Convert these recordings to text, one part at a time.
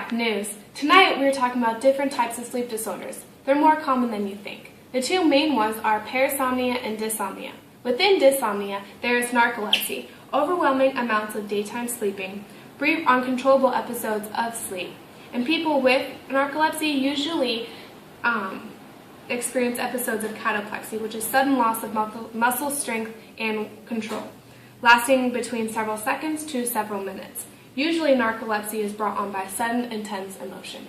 Tech News. Tonight we're talking about different types of sleep disorders. They're more common than you think. The two main ones are parasomnia and dysomnia. Within dysomnia, there is narcolepsy, overwhelming amounts of daytime sleeping, brief uncontrollable episodes of sleep. And people with narcolepsy usually experience episodes of cataplexy, which is sudden loss of muscle strength and control, lasting between several seconds to several minutes. Usually narcolepsy is brought on by sudden, intense emotion.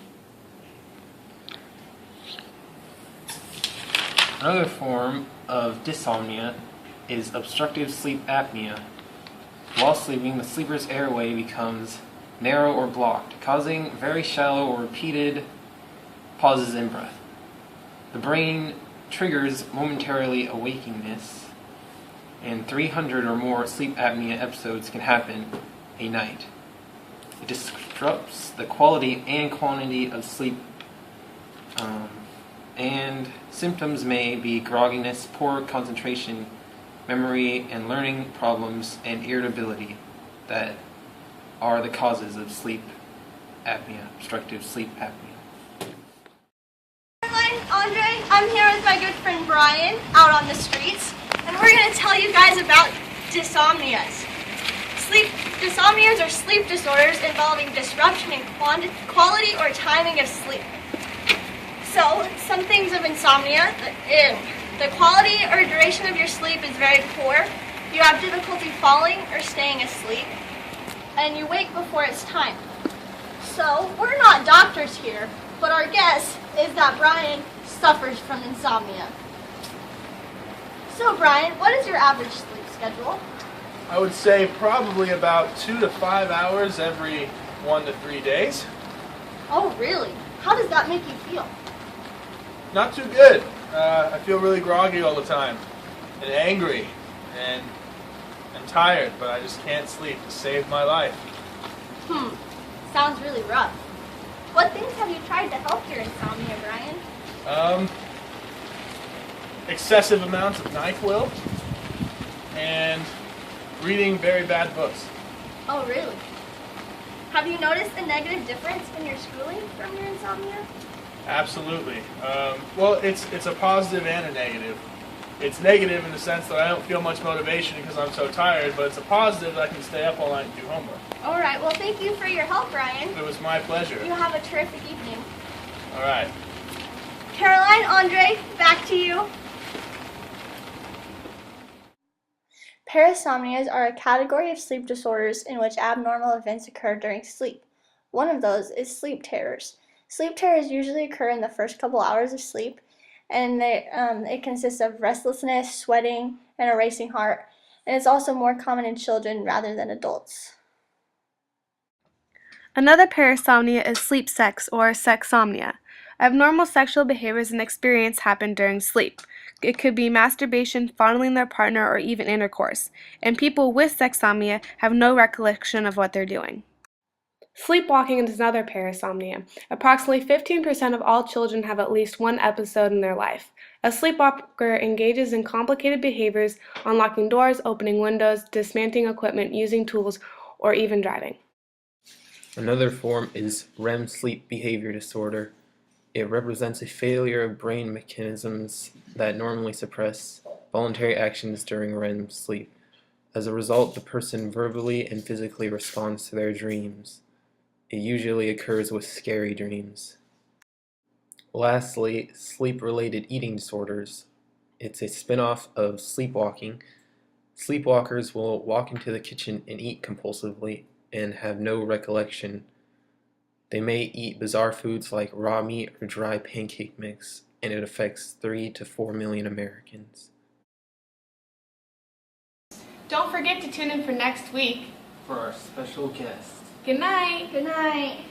Another form of dysomnia is obstructive sleep apnea. While sleeping, the sleeper's airway becomes narrow or blocked, causing very shallow or repeated pauses in breath. The brain triggers momentarily awakeness, and 300 or more sleep apnea episodes can happen a night. It disrupts the quality and quantity of sleep, and symptoms may be grogginess, poor concentration, memory and learning problems, and irritability that are the causes of sleep apnea, obstructive sleep apnea. Caroline, Andre, I'm here with my good friend Brian out on the streets, and we're going to tell you guys about dysomnias. Dysomnias are sleep disorders involving disruption in quality or timing of sleep. So, some things of insomnia: the quality or duration of your sleep is very poor, you have difficulty falling or staying asleep, and you wake before it's time. So, we're not doctors here, but our guess is that Brian suffers from insomnia. So, Brian, what is your average sleep schedule? I would say probably about 2 to 5 hours every 1 to 3 days. Oh, really? How does that make you feel? Not too good. I feel really groggy all the time, and angry, and tired, but I just can't sleep to save my life. Sounds really rough. What things have you tried to help your insomnia, Brian? Excessive amounts of NyQuil, and reading very bad books. Oh, really? Have you noticed a negative difference in your schooling from your insomnia? Absolutely. Well, it's a positive and a negative. It's negative in the sense that I don't feel much motivation because I'm so tired, but it's a positive that I can stay up all night and do homework. All right. Well, thank you for your help, Brian. It was my pleasure. You have a terrific evening. All right. Caroline, Andre, back to you. Parasomnias are a category of sleep disorders in which abnormal events occur during sleep. One of those is sleep terrors. Sleep terrors usually occur in the first couple hours of sleep, and it consists of restlessness, sweating, and a racing heart, and it's also more common in children rather than adults. Another parasomnia is sleep sex or sexsomnia. Abnormal sexual behaviors and experience happen during sleep. It could be masturbation, fondling their partner, or even intercourse. And people with sexsomnia have no recollection of what they're doing. Sleepwalking is another parasomnia. Approximately 15% of all children have at least one episode in their life. A sleepwalker engages in complicated behaviors, unlocking doors, opening windows, dismantling equipment, using tools, or even driving. Another form is REM sleep behavior disorder. It represents a failure of brain mechanisms that normally suppress voluntary actions during REM sleep. As a result, the person verbally and physically responds to their dreams. It usually occurs with scary dreams. Lastly, sleep-related eating disorders. It's a spin-off of sleepwalking. Sleepwalkers will walk into the kitchen and eat compulsively and have no recollection. They may eat bizarre foods like raw meat or dry pancake mix, and it affects 3 to 4 million Americans. Don't forget to tune in for next week For our special guest. Good night. Good night.